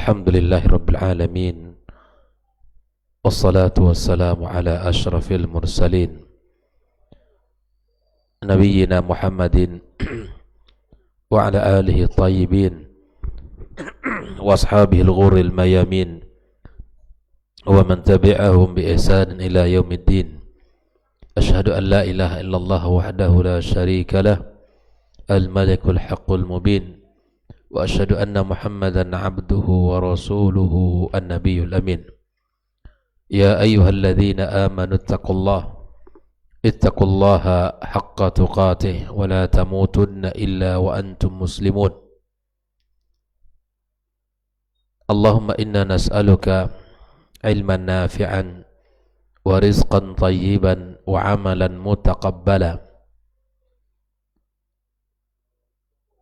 Alhamdulillahi Rabbil Alamin. Wassalatu wassalamu ala ashrafil mursalin Nabiyyina Muhammadin wa ala alihi tayyibin wa ashabihi al-ghurril mayamin wa man tabi'ahum bi ihsanin ila yaumiddin. Ashhadu an la ilaha illallah wahdahu la sharika lah, al-malikul haqqul mubin, wa asyhadu anna Muhammadan abduhu wa rasuluhu an-nabiyyul amin. Ya ayyuhalladzina amanu ittaqullaha haqqa tuqatih wa la tamutunna illa wa antum muslimun. Allahumma inna nas'aluka ilman nafi'an wa rizqan tayyiban wa amalan mutaqabbala.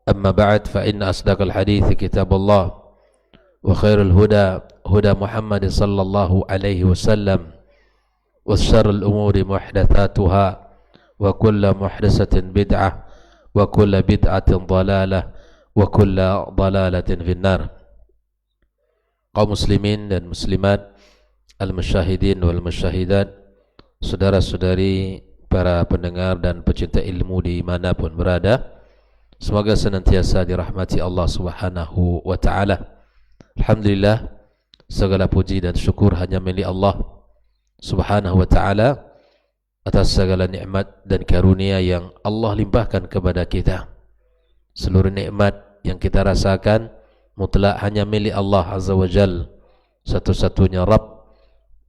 أما بعد فإن أصدق الحديث كتاب الله وخير الهدى هدى محمد صلى الله عليه وسلم وشر الأمور محدثاتها وكل محدثة بدعة وكل بدعة ضلالة وكل ضلالة في النار. Kaum muslimin dan muslimat, al-musyahidin wal musyahidat, saudara-saudari para pendengar dan pecinta ilmu dimanapun berada, semoga senantiasa dirahmati Allah Subhanahu wa ta'ala. Alhamdulillah, segala puji dan syukur hanya milik Allah Subhanahu wa ta'ala atas segala nikmat dan karunia yang Allah limpahkan kepada kita. Seluruh nikmat yang kita rasakan mutlak hanya milik Allah Azza wa Jal, satu-satunya Rabb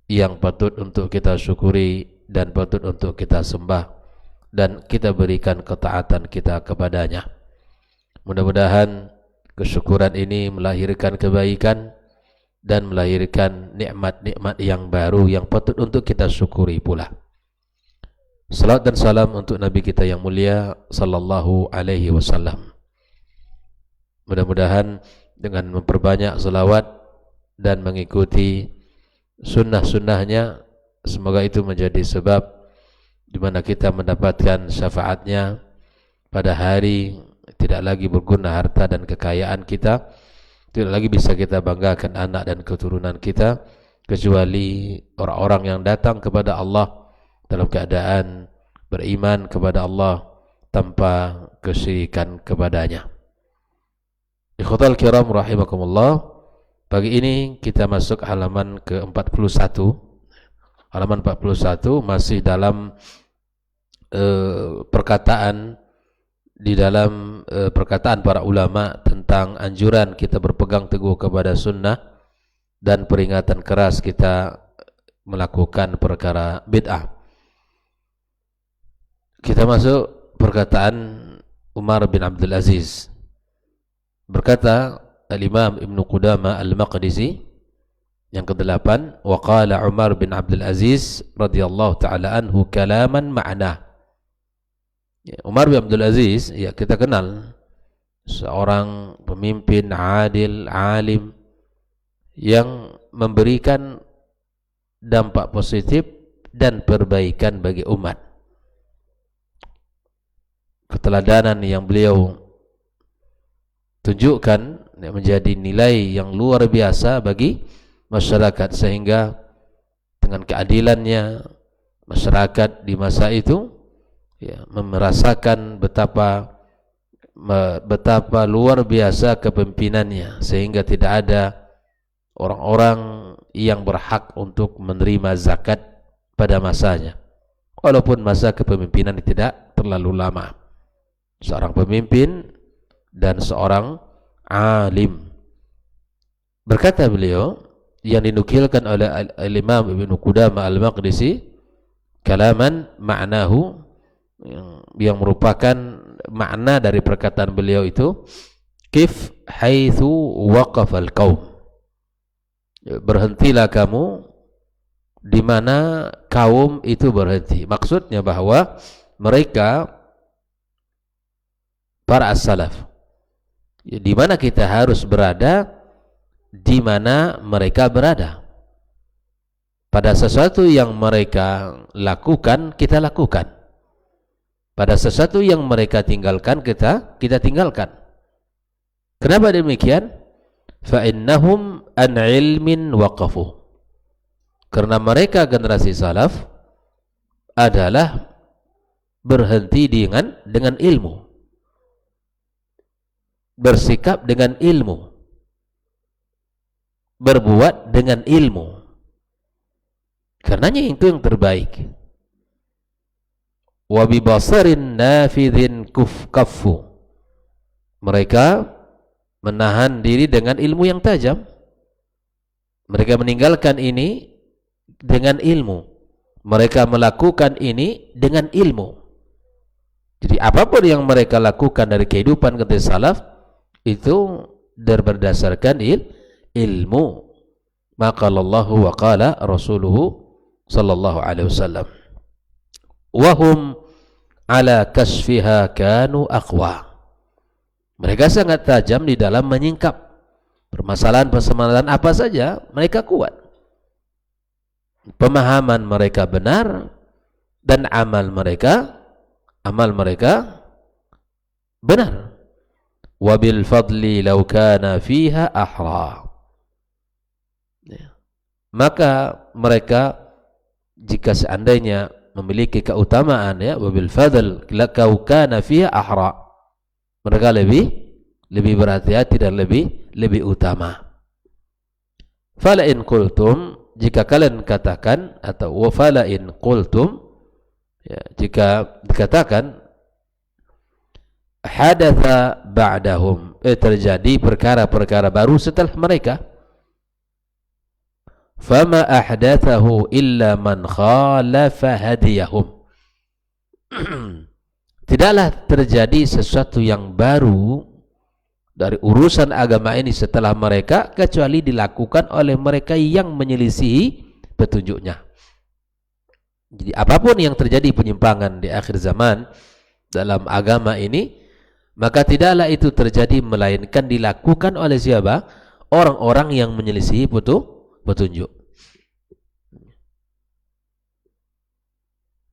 yang patut untuk kita syukuri dan patut untuk kita sembah dan kita berikan ketaatan kita kepadanya. Mudah-mudahan kesyukuran ini melahirkan kebaikan dan melahirkan nikmat-nikmat yang baru yang patut untuk kita syukuri pula. Salat dan salam untuk Nabi kita yang mulia sallallahu alaihi wasallam. Mudah-mudahan dengan memperbanyak salawat dan mengikuti sunnah-sunnahnya, semoga itu menjadi sebab di mana kita mendapatkan syafaatnya pada hari tidak lagi berguna harta dan kekayaan kita, tidak lagi bisa kita banggakan anak dan keturunan kita, kecuali orang-orang yang datang kepada Allah dalam keadaan beriman kepada Allah tanpa kesyirikan kepadanya. Ikhwatal kiram rahimakumullah, pagi ini kita masuk halaman ke-41. Halaman 41 masih dalam perkataan para ulama tentang anjuran kita berpegang teguh kepada sunnah dan peringatan keras kita melakukan perkara bid'ah. Kita masuk perkataan Umar bin Abdul Aziz. Berkata Al-Imam Ibn Qudamah Al-Maqdisi yang ke-8, wa qala Umar bin Abdul Aziz radhiyallahu ta'ala anhu kalaman ma'na. Umar bin Abdul Aziz, ya kita kenal, seorang pemimpin adil, alim yang memberikan dampak positif dan perbaikan bagi umat. Keteladanan yang beliau tunjukkan menjadi nilai yang luar biasa bagi masyarakat, sehingga dengan keadilannya masyarakat di masa itu merasakan betapa luar biasa kepemimpinannya, sehingga tidak ada orang-orang yang berhak untuk menerima zakat pada masanya, walaupun masa kepemimpinan tidak terlalu lama. Seorang pemimpin dan seorang alim. Berkata beliau yang dinukilkan oleh Al-Imam Ibn Qudamah Al-Maqdisi, kalaman ma'nahu, yang merupakan makna dari perkataan beliau itu, kif haitsu waqafal qaum, berhentilah kamu di mana kaum itu berhenti. Maksudnya bahwa mereka para as-salaf, di mana kita harus berada, di mana mereka berada. Pada sesuatu yang mereka lakukan, kita lakukan. Pada sesuatu yang mereka tinggalkan, kita tinggalkan. Kenapa demikian? Fa innahum an ilmin waqafu. Karena mereka generasi salaf adalah berhenti dengan ilmu, bersikap dengan ilmu, berbuat dengan ilmu. Karenanya itu yang terbaik. Wa bi basarin nafidhin kaffu. Mereka menahan diri dengan ilmu yang tajam. Mereka meninggalkan ini dengan ilmu. Mereka melakukan ini dengan ilmu. Jadi apapun yang mereka lakukan dari kehidupan generasi salaf itu berdasarkan ilmu. Maka Allah wa qala rasuluhu sallallahu alaihi wasallam. Wahum ala kasfiha kanu aqwa. Mereka sangat tajam di dalam menyingkap permasalahan apa saja, mereka kuat. Pemahaman mereka benar dan amal mereka benar. Wabil fadli law kana fiha ahra. Maka mereka jika seandainya memiliki keutamaan, ya, wabil fadl lakau kana fiha ahra, mereka lebih berhati-hati dan lebih utama. Fala in qultum, jika kalian katakan, atau wa fala in qultum, ya, jika dikatakan hadatha ba'dahum, terjadi perkara-perkara baru setelah mereka, fama ahdathahu illa man khalafa hadiyahum. Tidaklah terjadi sesuatu yang baru dari urusan agama ini setelah mereka kecuali dilakukan oleh mereka yang menyelisihi petunjuknya. Jadi apapun yang terjadi penyimpangan di akhir zaman dalam agama ini, maka tidaklah itu terjadi melainkan dilakukan oleh siapa? Orang-orang yang menyelisihi petunjuk.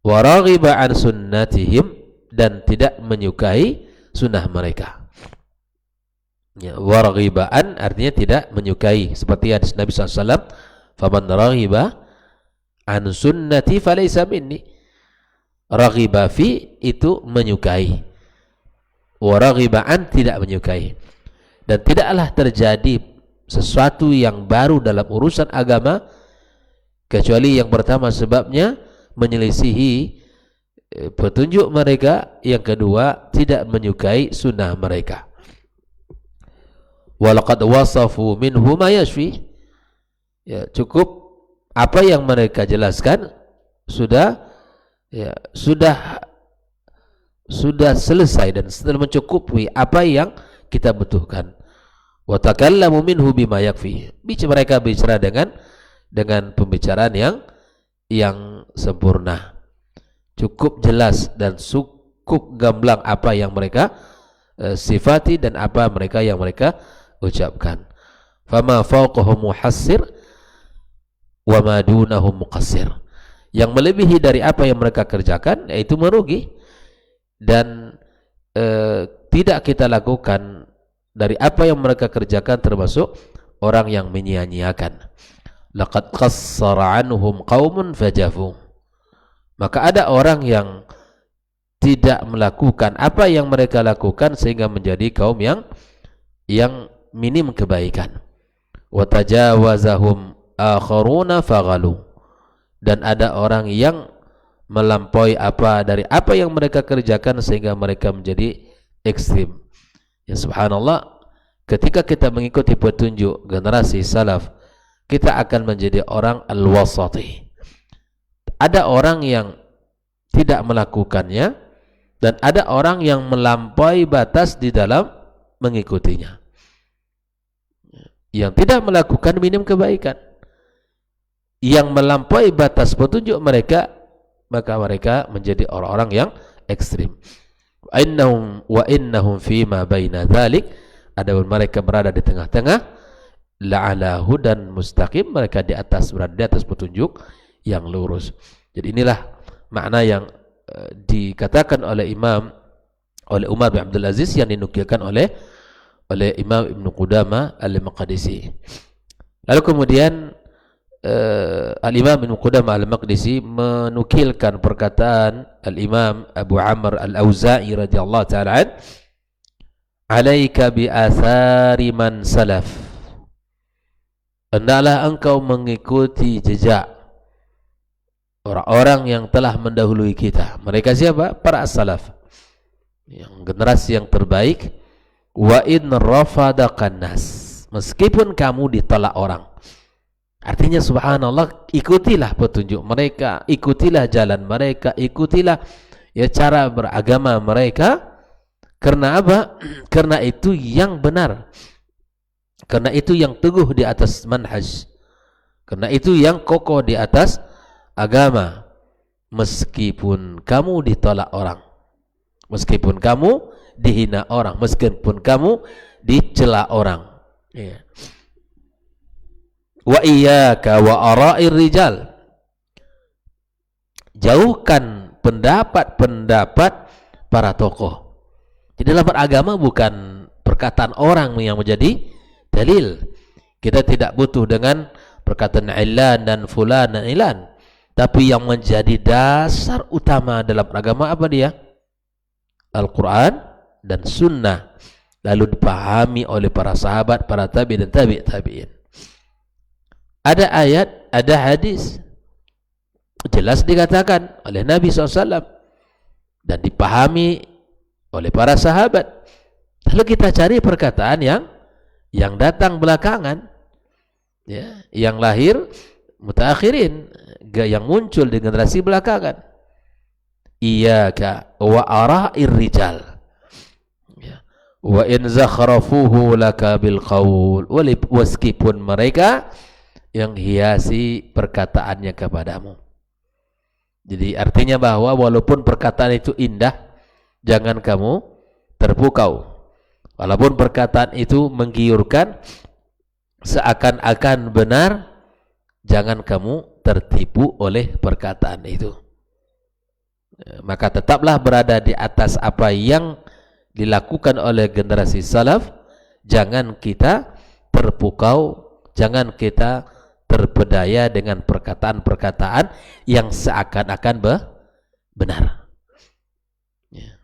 Wa raghiba an sunnatihim, dan tidak menyukai sunnah mereka. Ya, wa raghiba an artinya tidak menyukai, seperti hadis Nabi SAW, faman raghiba an sunnati falaysa minni. Raghiba fi itu menyukai, wa raghiba an tidak menyukai. Dan tidaklah terjadi sesuatu yang baru dalam urusan agama kecuali yang pertama sebabnya menyelisihi petunjuk mereka, yang kedua tidak menyukai sunnah mereka. Walaqad wasafu minhu ma yashfi, ya, cukup apa yang mereka jelaskan sudah selesai dan sudah mencukupi apa yang kita butuhkan. Wa takallamu minhu bima yakfi, mereka bicara dengan pembicaraan yang sempurna, cukup jelas dan cukup gamblang apa yang mereka sifati dan apa yang mereka ucapkan. Fama fawqahum muhassir wa ma dunahum muqassir. Yang melebihi dari apa yang mereka kerjakan yaitu merugi, dan tidak kita lakukan dari apa yang mereka kerjakan termasuk orang yang menyia-nyiakan. Laqad qassara anhum qaumun fajafu. Maka ada orang yang tidak melakukan apa yang mereka lakukan sehingga menjadi kaum yang minim kebaikan. Wa tajawazahum akharuna faghalu. Dan ada orang yang melampaui dari apa yang mereka kerjakan sehingga mereka menjadi ekstrim. Ya subhanallah, ketika kita mengikuti petunjuk generasi salaf, kita akan menjadi orang al-wasati. Ada orang yang tidak melakukannya dan ada orang yang melampaui batas di dalam mengikutinya. Yang tidak melakukan minim kebaikan, yang melampaui batas petunjuk mereka, maka mereka menjadi orang-orang yang ekstrim. Wa innahum fima baina dzalik, adapun mereka berada di tengah-tengah, la'ala hudan mustaqim, mereka berada di atas petunjuk yang lurus. Jadi inilah makna yang dikatakan oleh Umar bin Abdul Aziz, yang dinukilkan oleh Imam Ibn Qudamah al-Maqdisi. Lalu kemudian Al-Imam Ibnu Qudamah Al-Maqdisi menukilkan perkataan Al-Imam Abu Amr Al-Auza'i radhiyallahu ta'ala an, "Alaika bi athari man salaf." Hendaklah engkau mengikuti jejak orang-orang yang telah mendahului kita. Mereka siapa? Para as-salaf. Yang generasi yang terbaik. Wa in rafadakan nas. Meskipun kamu ditolak orang. Artinya subhanallah, ikutilah petunjuk mereka, ikutilah jalan mereka, ikutilah ya cara beragama mereka. Karena apa? Karena itu yang benar. Karena itu yang teguh di atas manhaj. Karena itu yang kokoh di atas agama. Meskipun kamu ditolak orang, meskipun kamu dihina orang, meskipun kamu dicela orang. Ya. Wa iyyaka wa ara'ir rijal. Jauhkan pendapat-pendapat para tokoh. Di dalam beragama bukan perkataan orang yang menjadi dalil. Kita tidak butuh dengan perkataan ilan dan fulan dan ilan. Tapi yang menjadi dasar utama dalam agama apa dia? Al-Quran dan Sunnah. Lalu dipahami oleh para sahabat, para tabi dan tabi'in. Ada ayat, ada hadis, jelas dikatakan oleh Nabi SAW dan dipahami oleh para sahabat. Lalu kita cari perkataan yang datang belakangan, ya, yang lahir mutaakhirin, yang muncul di generasi belakangan. Iyyaka wa ara'ir rijal, ya, wa in zakhrafuhu laka bil qaul, meskipun mereka yang hiasi perkataannya kepadamu. Jadi artinya bahwa walaupun perkataan itu indah, jangan kamu terpukau. Walaupun perkataan itu menggiurkan, seakan-akan benar, jangan kamu tertipu oleh perkataan itu. Maka tetaplah berada di atas apa yang dilakukan oleh generasi salaf. Jangan kita terpukau, jangan kita terpedaya dengan perkataan-perkataan yang seakan-akan benar. Ya.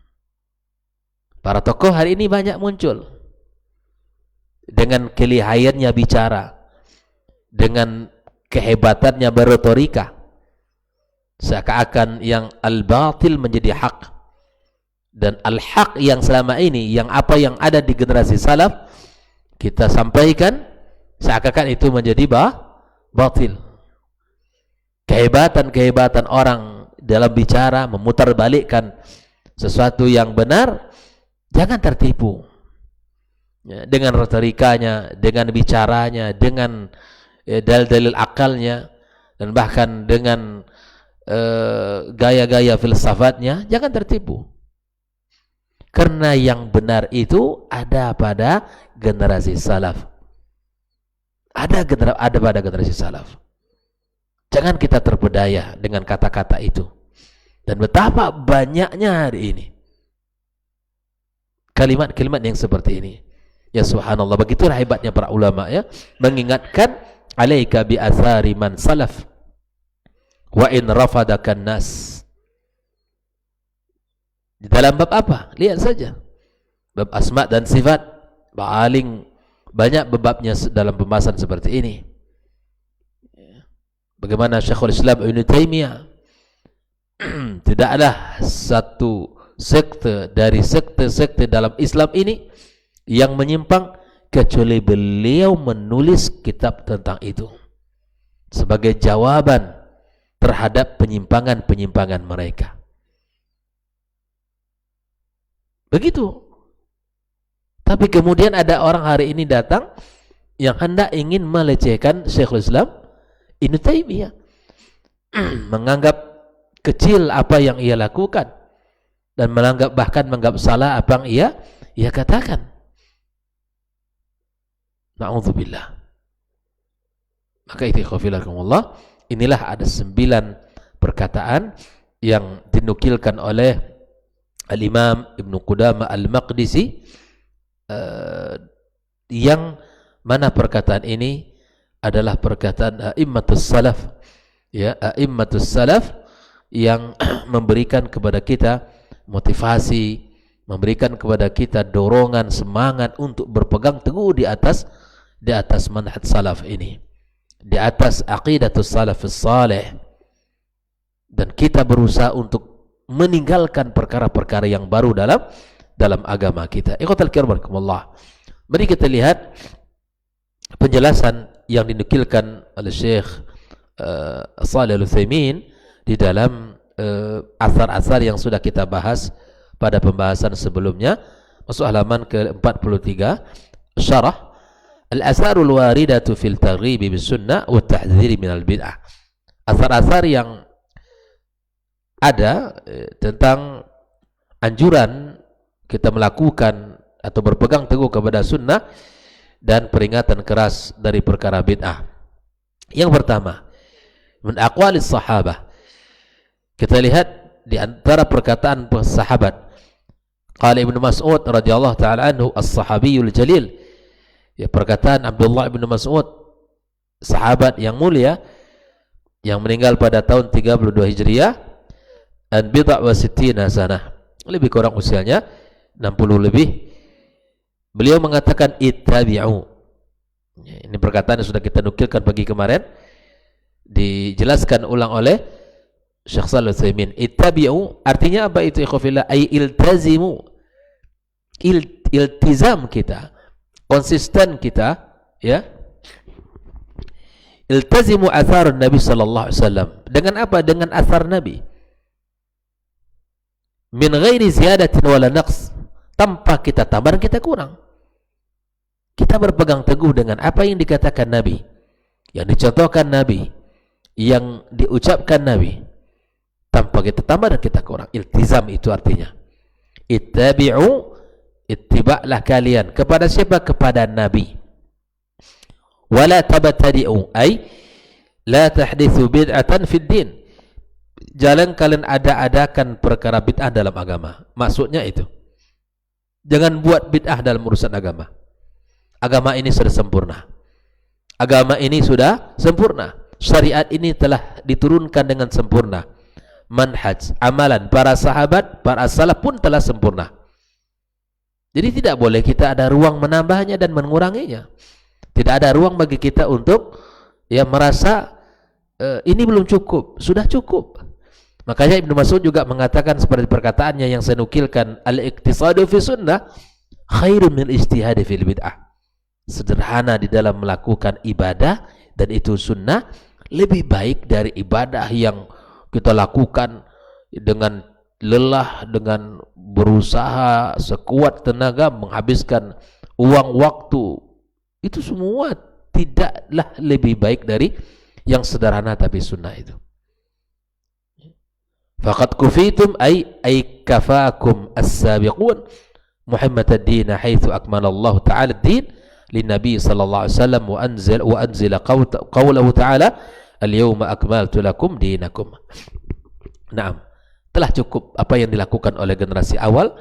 Para tokoh hari ini banyak muncul dengan kelihayannya bicara, dengan kehebatannya berretorika, seakan-akan yang al-batil menjadi hak, dan al-haq yang selama ini, yang apa yang ada di generasi salaf kita sampaikan, seakan-akan itu menjadi batil. Kehebatan orang dalam bicara, memutarbalikkan sesuatu yang benar, jangan tertipu. Ya, dengan retorikanya, dengan bicaranya, dengan dalil-dalil akalnya, dan bahkan dengan gaya-gaya filsafatnya, jangan tertipu. Karena yang benar itu ada pada generasi salaf. Ada pada generasi salaf. Jangan kita terpedaya dengan kata-kata itu. Dan betapa banyaknya hari ini kalimat-kalimat yang seperti ini. Ya subhanallah, begitulah hebatnya para ulama, ya, mengingatkan alaika bi athari man salaf wa in rafadakan nas. Di dalam bab apa? Lihat saja. Bab asma dan sifat paling banyak babnya dalam pembahasan seperti ini. Bagaimana Syekhul Islam Ibnu Taimiyah, tidaklah satu sekte dari sekte-sekte dalam Islam ini yang menyimpang kecuali beliau menulis kitab tentang itu sebagai jawaban terhadap penyimpangan-penyimpangan mereka. Begitu. Tapi kemudian ada orang hari ini datang yang hendak ingin melecehkan Syekhul Islam Ibnu Taimiyah, menganggap kecil apa yang ia lakukan dan bahkan menganggap salah apa yang ia katakan. Na'udzubillah. Maka ikhwafillah, inilah ada 9 perkataan yang dinukilkan oleh Al-Imam Ibnu Qudamah Al-Maqdisi, yang mana perkataan ini adalah perkataan a'immatus salaf, ya, a'immatus salaf yang memberikan kepada kita motivasi, memberikan kepada kita dorongan, semangat untuk berpegang teguh di atas manhaj salaf ini, di atas aqidatus salafus salih, dan kita berusaha untuk meninggalkan perkara-perkara yang baru dalam agama kita. Ikhwatal kiram rahimakumullah. Mari kita lihat penjelasan yang dinukilkan oleh Syekh Shalih Al-Utsaimin di dalam asar-asar yang sudah kita bahas pada pembahasan sebelumnya. Masuk halaman ke-43, syarah al-asarul waridatu fil targhibi bis sunnah wa tahdhiri minal bid'ah. Asar-asar yang ada tentang anjuran kita melakukan atau berpegang teguh kepada sunnah dan peringatan keras dari perkara bid'ah. Yang pertama, min aqwalis sahabah. Kita lihat di antara perkataan sahabat. Qala Ibnu Mas'ud radhiyallahu taala anhu, as-sahabiyul jalil. Ya, perkataan Abdullah bin Mas'ud, sahabat yang mulia yang meninggal pada tahun 32 Hijriah, an bid'a wa sittina sanah. Lebih kurang usianya 60 lebih. Beliau mengatakan ittabi'u. Ini perkataan yang sudah kita nukilkan pagi kemarin, dijelaskan ulang oleh Syekh Shalih Al-Utsaimin. Ittabi'u artinya apa itu ikhwafillah? Ay iltazimu. Iltizam kita, konsisten kita, ya. Iltazimu athar Nabi sallallahu alaihi wasallam. Dengan apa? Dengan athar Nabi. Min ghairi ziyadatin wala naqs. Tanpa kita tambah dan kita kurang. Kita berpegang teguh dengan apa yang dikatakan Nabi, yang dicontohkan Nabi, yang diucapkan Nabi, tanpa kita tambah dan kita kurang. Iltizam itu artinya. Ittabi'u, ittiba'lah kalian. Kepada siapa? Kepada Nabi. Wala tabtadi'u, ay la tahdithu bid'atan fid din. Jangan kalian ada-adakan perkara bid'ah dalam agama. Maksudnya itu, jangan buat bid'ah dalam urusan agama. Agama ini sudah sempurna. Agama ini sudah sempurna. Syariat ini telah diturunkan dengan sempurna. Manhaj, amalan para sahabat, para salaf pun telah sempurna. Jadi tidak boleh kita ada ruang menambahnya dan menguranginya. Tidak ada ruang bagi kita untuk merasa ini belum cukup, sudah cukup. Makanya Ibnu Mas'ud juga mengatakan seperti perkataannya yang saya nukilkan, al-iqtisadu fi sunnah khairun min ijtihadi fil bid'ah. Sederhana di dalam melakukan ibadah, dan itu sunnah, lebih baik dari ibadah yang kita lakukan dengan lelah, dengan berusaha sekuat tenaga, menghabiskan uang, waktu. Itu semua tidaklah lebih baik dari yang sederhana tapi sunnah itu. Faqad kufitum ay kafakum as-sabiqun Muhammad ad-din haitsu akmala Allah ta'ala ad-din lin-nabi sallallahu alaihi wasallam wa anzila qawluhu ta'ala al-yawma akmaltu lakum dinakum. Naam, telah cukup apa yang dilakukan oleh generasi awal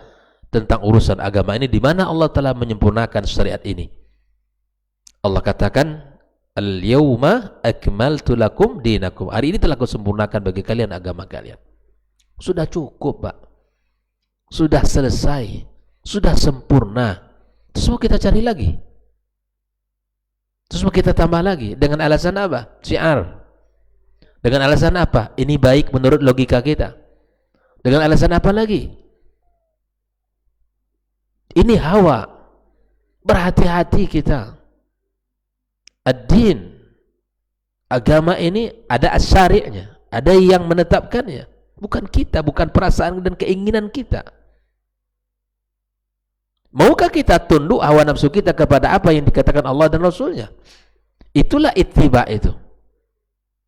tentang urusan agama ini, di mana Allah telah menyempurnakan syariat ini. Allah katakan al-yawma akmaltu lakum dinakum. Hari ini telah kusempurnakan bagi kalian agama kalian. Sudah cukup, Pak. Sudah selesai. Sudah sempurna. Terus mau kita cari lagi? Terus mau kita tambah lagi? Dengan alasan apa? Syiar. Dengan alasan apa? Ini baik menurut logika kita. Dengan alasan apa lagi? Ini hawa. Berhati-hati kita. Ad-din, agama ini ada asyari'nya, ada yang menetapkannya. Bukan kita, bukan perasaan dan keinginan kita. Maukah kita tunduk hawa nafsu kita kepada apa yang dikatakan Allah dan Rasulnya? Itulah ittiba itu.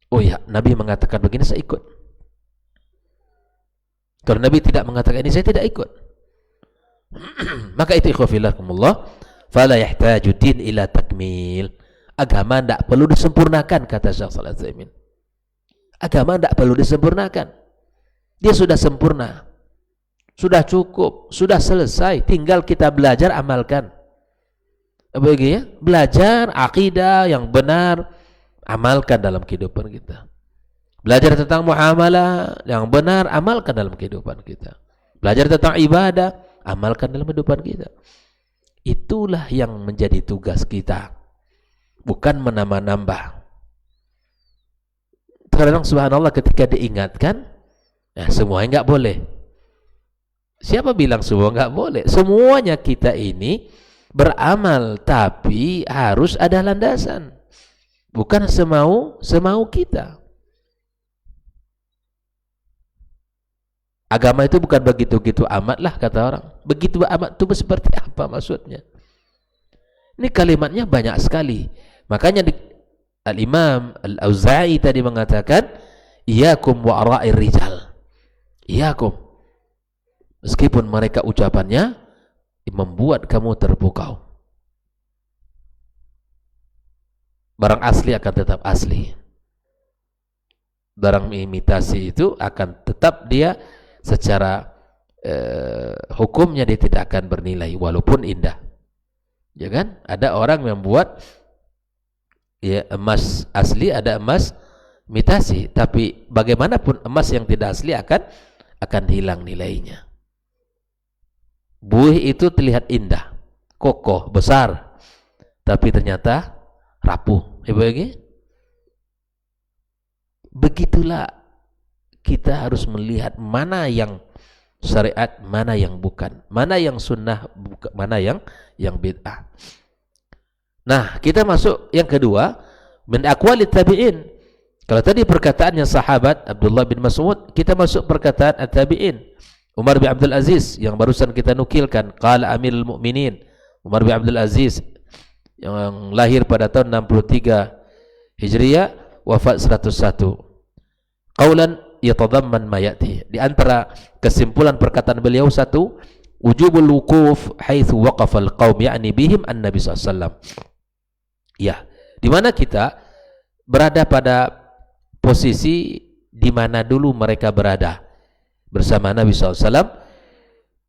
Oh ya, Nabi mengatakan begini, saya ikut. Kalau Nabi tidak mengatakan ini, saya tidak ikut. Maka itu ikhwafillakumullah, fala yahtaju din ila takmil. Agama tidak perlu disempurnakan, kata Syekh Shalih Al-Utsaimin. Agama tidak perlu disempurnakan. Dia sudah sempurna. Sudah cukup, sudah selesai, tinggal kita belajar, amalkan. Begitu ya? Belajar akidah yang benar, amalkan dalam kehidupan kita. Belajar tentang muamalah yang benar, amalkan dalam kehidupan kita. Belajar tentang ibadah, amalkan dalam kehidupan kita. Itulah yang menjadi tugas kita, bukan menambah-nambah. Kadang subhanallah ketika diingatkan, ya semuanya nggak boleh. Siapa bilang semua nggak boleh? Semuanya kita ini beramal, tapi harus ada landasan, bukan semau kita. Agama itu bukan begitu-gitu amat lah kata orang. Begitu amat itu seperti apa maksudnya? Ini kalimatnya banyak sekali. Makanya Al-Imam Al-Auza'i tadi mengatakan, iyakum wa ara'ir rijal. Iyakum. Meskipun mereka ucapannya membuat kamu terpukau, barang asli akan tetap asli. Barang imitasi itu akan tetap dia secara hukumnya dia tidak akan bernilai walaupun indah. Ya kan? Ada orang yang buat ya emas asli, ada emas imitasi, tapi bagaimanapun emas yang tidak asli akan hilang nilainya. Buih itu terlihat indah, kokoh, besar, tapi ternyata rapuh. Begitulah kita harus melihat mana yang syariat, mana yang bukan, mana yang sunnah, mana yang bid'ah. Nah, kita masuk yang kedua, min aqwalit tabi'in. Kalau tadi perkataannya sahabat Abdullah bin Mas'ud, kita masuk perkataan at-tabi'in. Umar bin Abdul Aziz yang barusan kita nukilkan, qala Amirul Mukminin Umar bin Abdul Aziz yang lahir pada tahun 63 Hijriah, wafat 101. Qaulan yatadamman ma ya'ti. Di antara kesimpulan perkataan beliau, satu, wujubul wuquf haitsu waqafa al-qaum, yakni bihim an-nabi sallallahu alaihi wasallam. Ya, di mana kita berada pada posisi di mana dulu mereka berada bersama Nabi SAW,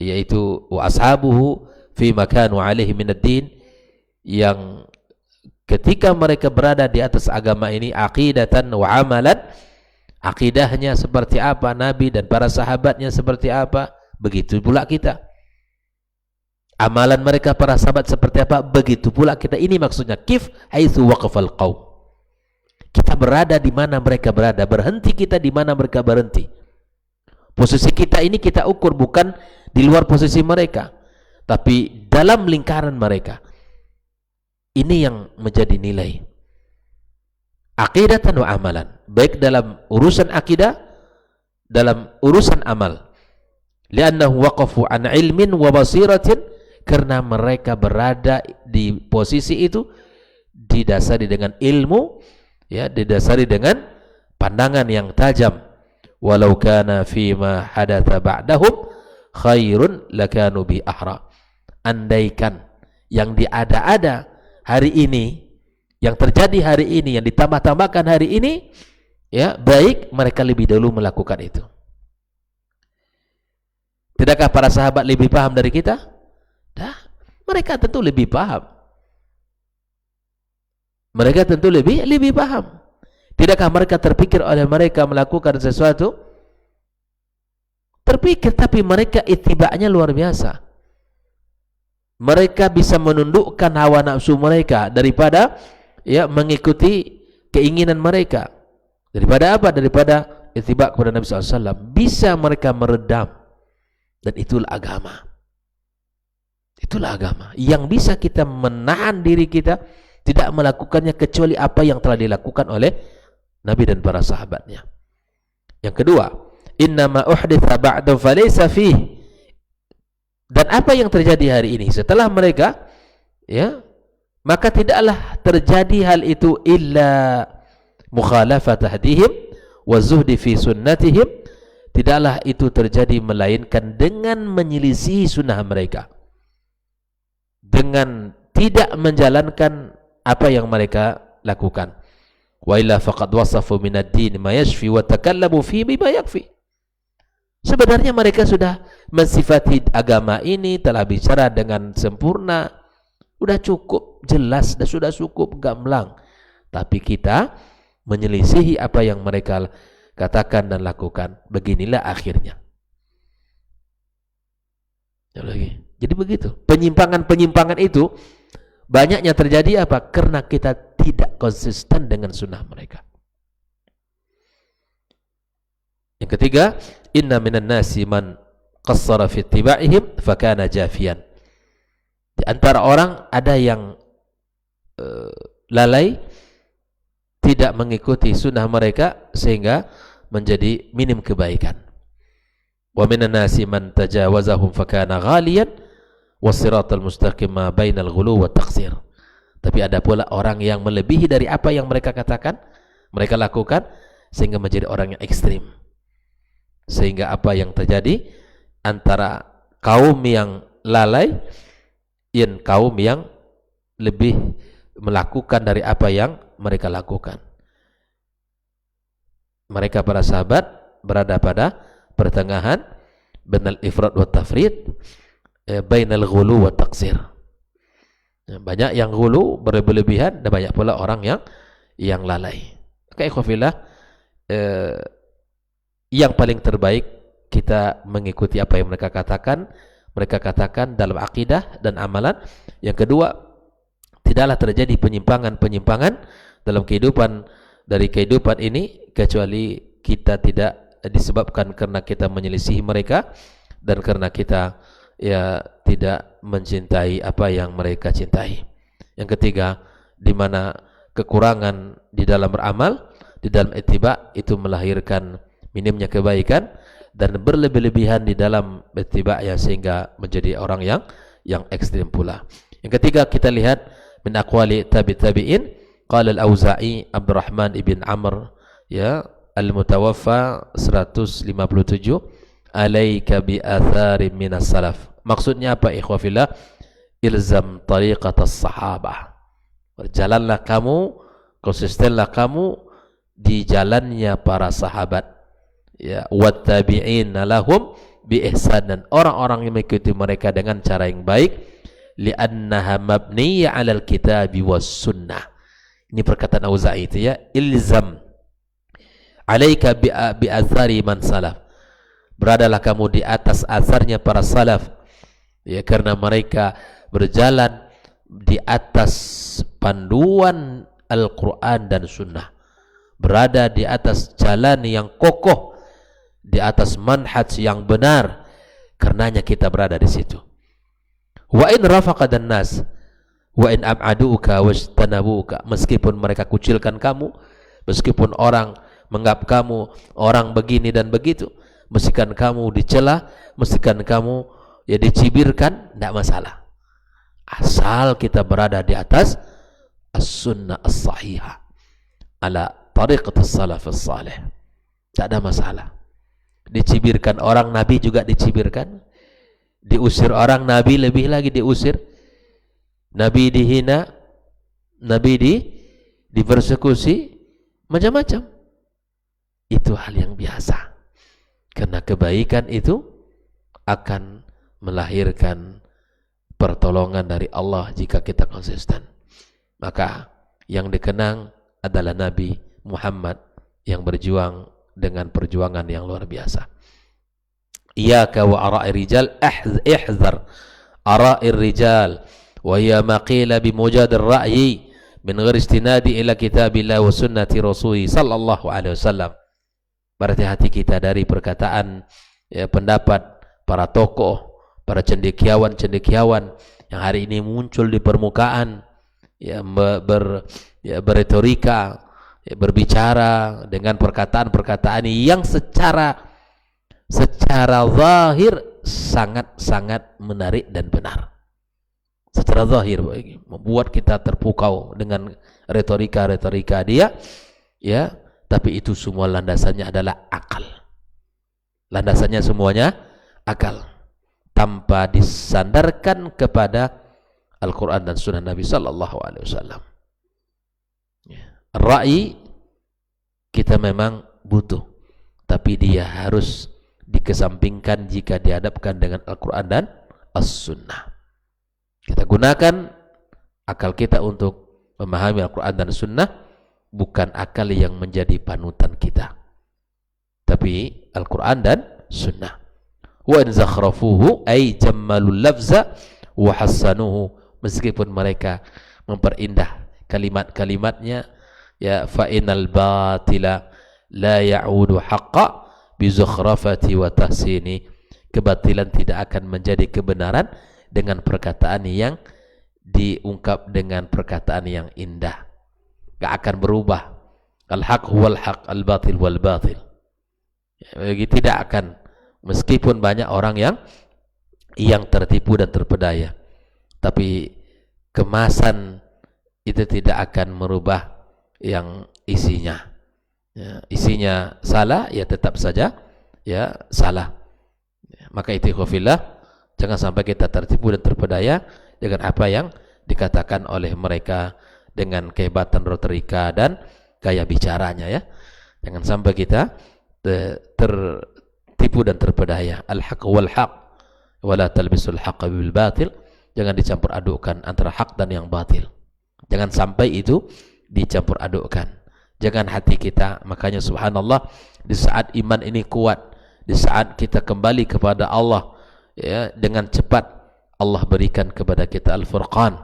yaitu wa ashabuhu fi makanu alaihi minad din, yang ketika mereka berada di atas agama ini, aqidatan wa amalan, akidahnya seperti apa Nabi dan para sahabatnya seperti apa, begitu pula kita. Amalan mereka para sahabat seperti apa, begitu pula kita. Ini maksudnya kif haitsu waqafal qaum. Kita berada di mana mereka berada, berhenti kita di mana mereka berhenti. Posisi kita ini kita ukur bukan di luar posisi mereka, tapi dalam lingkaran mereka. Ini yang menjadi nilai. Aqidatan wa amalan, baik dalam urusan akidah, dalam urusan amal. Li'annahu waqafu an ilmin wa basiratin, karena mereka berada di posisi itu didasari dengan ilmu, ya, didasari dengan pandangan yang tajam. Walau kana fima hadatha ba'dahum khairun lakanu bi ahra. Andaikan yang diada-ada hari ini, yang terjadi hari ini, yang ditambah-tambahkan hari ini, ya, baik mereka lebih dulu melakukan itu. Tidakkah para sahabat lebih paham dari kita? Dah, mereka tentu lebih paham. Mereka tentu lebih paham. Tidakkah mereka terpikir oleh mereka melakukan sesuatu? Terpikir, tapi mereka itibanya luar biasa. Mereka bisa menundukkan hawa nafsu mereka daripada ya mengikuti keinginan mereka. Daripada apa? Daripada ittiba kepada Nabi SAW. Bisa mereka meredam. Dan itulah agama. Itulah agama. Yang bisa kita menahan diri kita tidak melakukannya kecuali apa yang telah dilakukan oleh Nabi dan para sahabatnya. Yang kedua, innama uhditha ba'da falaysa fih. Dan apa yang terjadi hari ini setelah mereka, ya, maka tidaklah terjadi hal itu illa mukhalafat hadihim wa zuhdi fi sunnatihim. Tidaklah itu terjadi melainkan dengan menyelisihi sunnah mereka, dengan tidak menjalankan apa yang mereka lakukan. Wa illa faqad wasafu minad din ma yashfi wa takallamu fi bima yakfi. Sebenarnya mereka sudah mensifati agama ini, telah bicara dengan sempurna, sudah cukup jelas dan sudah cukup gamblang. Tapi kita menyelisihi apa yang mereka katakan dan lakukan, beginilah akhirnya. Jadi begitu. Penyimpangan-penyimpangan itu banyaknya terjadi apa? Karena kita tidak konsisten dengan sunnah mereka. Yang ketiga, inna minan nasi man qassara fi ittiba'ihim fakana jafiyan. Di antara orang ada yang lalai, tidak mengikuti sunnah mereka sehingga menjadi minim kebaikan. Wa minan nasi man tajawazahum fakana ghaliyan was-siratal mustaqim ma bainal ghulu wat taqsir. Tapi ada pula orang yang melebihi dari apa yang mereka katakan, mereka lakukan, sehingga menjadi orang yang ekstrim. Sehingga apa yang terjadi antara kaum yang lalai dan kaum yang lebih melakukan dari apa yang mereka lakukan. Mereka para sahabat berada pada pertengahan bainal ifrat wa tafrid, bainal ghulu wa taqsir. Banyak yang ghulu, berlebihan, dan banyak pula orang yang lalai. Maka ikhwafillah, yang paling terbaik kita mengikuti apa yang mereka katakan dalam akidah dan amalan. Yang kedua, tidaklah terjadi penyimpangan-penyimpangan dalam kehidupan ini kecuali kita tidak disebabkan karena kita menyelisihi mereka dan karena kita tidak mencintai apa yang mereka cintai. Yang ketiga, di mana kekurangan di dalam beramal, di dalam ittiba, itu melahirkan minimnya kebaikan, dan berlebih-lebihan di dalam ittiba sehingga menjadi orang yang ekstrim pula. Yang ketiga, kita lihat min aqwali tabi'in, qala al-Auza'i Abdurrahman ibn Amr al-mutawaffa 157, alaika bi atharin minas salaf. Maksudnya apa ikhwafillah? Ilzam tariqatas sahabah. Berjalanlah kamu, konsistenlah kamu di jalannya para sahabat, wattabi'in lahum bi ihsan, dan orang-orang yang mengikuti mereka dengan cara yang baik, li'annaha mabniyya 'alal kitabi was sunnah. Ini perkataan Auza'i itu ilzam alaika bi athari man salaf. Beradalah kamu di atas asarnya para salaf, karena mereka berjalan di atas panduan Al-Quran dan Sunnah, berada di atas jalan yang kokoh, di atas manhaj yang benar. Karenanya kita berada di situ. Wa in rafaqadan nas wa in ab'aduka wajtanabuka, meskipun mereka kucilkan kamu, meskipun orang menganggap kamu orang begini dan begitu, meskipun kamu dicela, meskipun kamu dicibirkan, tidak masalah, asal kita berada di atas as-sunnah as-sahihah ala tariqat as-salaf as-salih, tidak ada masalah. Dicibirkan orang, Nabi juga dicibirkan, diusir orang, Nabi lebih lagi diusir, Nabi dihina, Nabi dipersekusi, macam-macam. Itu hal yang biasa, karena kebaikan itu akan melahirkan pertolongan dari Allah jika kita konsisten. Maka yang dikenang adalah Nabi Muhammad yang berjuang dengan perjuangan yang luar biasa. Iyaka wa ara'ir rijal, ihzar ara'ir rijal wa hiya ma qila bi mujad ar-ra'yi min ghairi istinadi ila kitabillah wa sunnati rasulih sallallahu alaihi wasallam. Berhati-hati kita dari perkataan pendapat para tokoh, para cendekiawan yang hari ini muncul di permukaan, berretorika, berbicara dengan perkataan-perkataan yang secara zahir sangat-sangat menarik dan benar. Secara zahir membuat kita terpukau dengan retorika-retorika dia, tapi itu semua landasannya adalah akal. Landasannya semuanya akal, tanpa disandarkan kepada Al-Quran dan Sunnah Nabi Sallallahu Alaihi Wasallam. Ra'i kita memang butuh, tapi dia harus dikesampingkan jika dihadapkan dengan Al-Quran dan As-Sunnah. Kita gunakan akal kita untuk memahami Al-Quran dan Sunnah, bukan akal yang menjadi panutan kita, tapi Al-Quran dan Sunnah. Wa in zakhrafuhu ay jammalul lafza wa hassanuhu, meskipun mereka memperindah kalimat-kalimatnya, ya, fa innal batila la ya'udu haqqa bi zakhrafati wa tahsini, kebatilan tidak akan menjadi kebenaran dengan perkataan yang diungkap dengan perkataan yang indah, gak akan berubah. Al-haq huwal haq, al-batil wal batil. Tidak akan, meskipun banyak orang yang tertipu dan terpedaya, tapi kemasan itu tidak akan merubah yang isinya. Ya, isinya salah, ya tetap saja ya salah. Maka itu khufillah, jangan sampai kita tertipu dan terpedaya dengan apa yang dikatakan oleh mereka dengan kehebatan retorika dan gaya bicaranya, ya. Jangan sampai kita tertipu dan terpedaya. Al-haq wal haq wa la talbisul haqqa bil batil, jangan dicampur adukkan antara hak dan yang batil. Jangan sampai itu dicampur adukkan. Jangan hati kita, makanya subhanallah, di saat iman ini kuat, di saat kita kembali kepada Allah, ya, dengan cepat Allah berikan kepada kita Al-Furqan,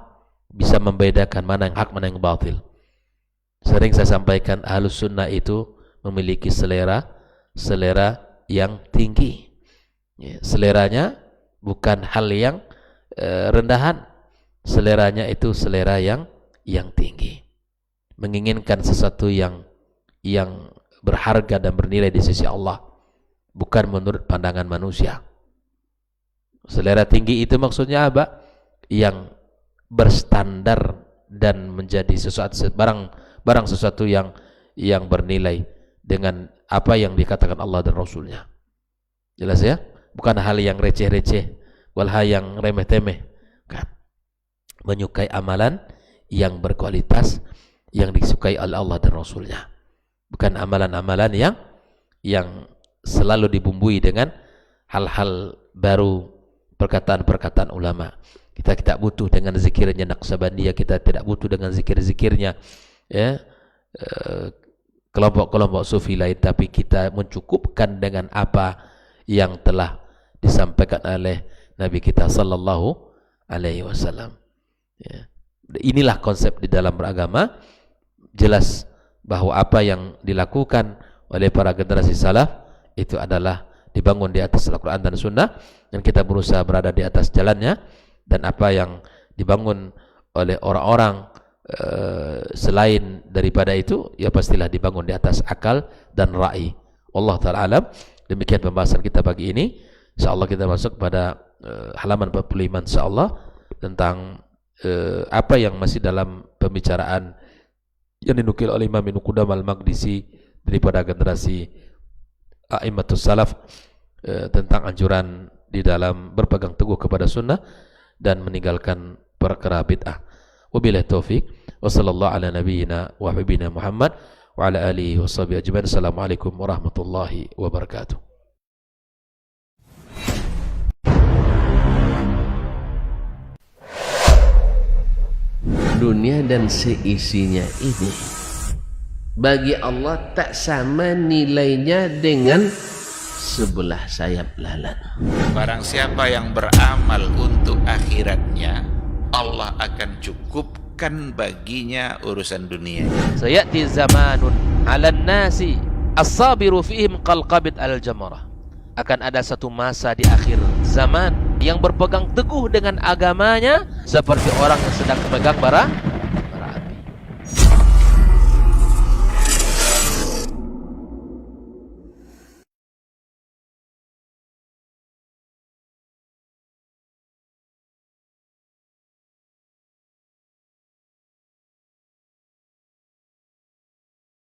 bisa membedakan mana yang hak, mana yang batil. Sering saya sampaikan, Ahlus Sunnah itu memiliki selera yang tinggi, ya, seleranya bukan hal yang rendahan, seleranya itu selera yang tinggi, menginginkan sesuatu yang berharga dan bernilai di sisi Allah, bukan menurut pandangan manusia. Selera tinggi itu maksudnya apa? Yang berstandar dan menjadi sesuatu barang sesuatu yang bernilai dengan apa yang dikatakan Allah dan Rasulnya. Jelas ya? Bukan hal yang receh-receh, wal hal yang remeh-temeh. Kan? Menyukai amalan yang berkualitas, yang disukai oleh Allah dan Rasulnya. Bukan amalan-amalan yang selalu dibumbui dengan hal-hal baru, perkataan-perkataan ulama. Kita tidak butuh dengan zikirnya Naqsabandiyah, kita tidak butuh dengan zikir-zikirnya, ya, kelompok-kelompok sufi lain, tapi kita mencukupkan dengan apa yang telah disampaikan oleh Nabi kita sallallahu alaihi wasallam. Ya. Inilah konsep di dalam beragama. Jelas bahwa apa yang dilakukan oleh para generasi salaf itu adalah dibangun di atas Al-Quran dan Sunnah, dan kita berusaha berada di atas jalannya. Dan apa yang dibangun oleh orang-orang selain daripada itu, ya pastilah dibangun di atas akal dan ra'i. Wallahu ta'ala alam. Demikian pembahasan kita pagi ini. InsyaAllah kita masuk pada halaman 45 insyaAllah, tentang apa yang masih dalam pembicaraan yang dinukil oleh Imam Ibnu Qudamah Al-Maqdisi daripada generasi a'immatus salaf, tentang anjuran di dalam berpegang teguh kepada sunnah dan meninggalkan perkara bid'ah. Wabillahi taufik, wa sallallahu ala nabiyyina wa habibina Muhammad wa ala alihi wa sahbihi ajma'in. Assalamualaikum warahmatullahi wabarakatuh. Dunia dan seisinya ini bagi Allah tak sama nilainya dengan sebelah sayap lalat. Barang siapa yang beramal untuk akhiratnya, Allah akan cukupkan baginya urusan dunia. Sayati zamanun 'alan nasi as-sabiru fihim qalqabit al-jamarah. Akan ada satu masa di akhir zaman yang berpegang teguh dengan agamanya seperti orang yang sedang memegang bara